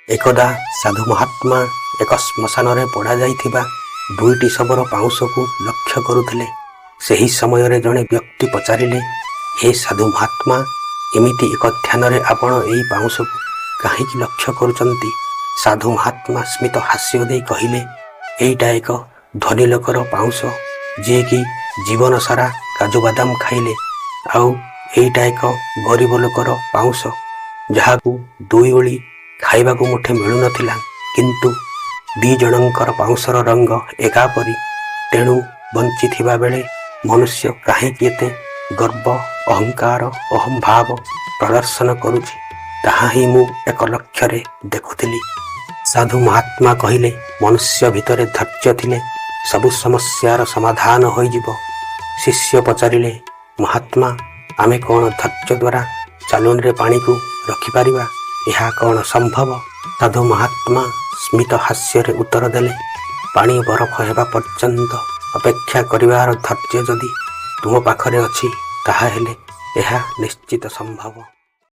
एकदा साधु महात्मा एक श्मशान पोड़ा जाइथिबा दुईटी शबर पाउंश को लक्ष्य करुथिले। सही समय जड़े व्यक्ति पचारिले, हे साधु महात्मा, एमिति एक ध्यान रे आपण एई पाउंश को कहीं लक्ष्य करुचंती? साधु महात्मा स्मित हास्य दे कहिले, एईटा एक धनी लोकर पाउंश, जे कि जीवन सारा काजू बादाम खाइले, आउ एईटा एक गरीब लोकर पाउंश, जहाकू दुई ओली खाइबा को मुठे मिलु नथिला, किंतु दी जनकर पाउंशर रंग एकापरी। तेणु बंची थिबा बेले मनुष्य काहे एते गर्व, अहंकार, अहम भाव प्रदर्शन करुछि, ताहा ही मु एक लक्ष्य रे देखुथिली। साधु महात्मा कहिले, मनुष्य भितरे धैर्य थिले सबु समस्यार समाधान होई जिवो। शिष्य पचारिले, महात्मा, आमे कौन धैर्य द्वारा चालुन रे पानी को रखि पारिबा? यह कौन संभव? साधु महात्मा स्मित हास्य रे उत्तर देले, पानी बरफ हेबा पर्यंत अपेक्षा करिवार धैर्य जदि तुम पाखरे अछि, ताहा हेले यह निश्चित संभव।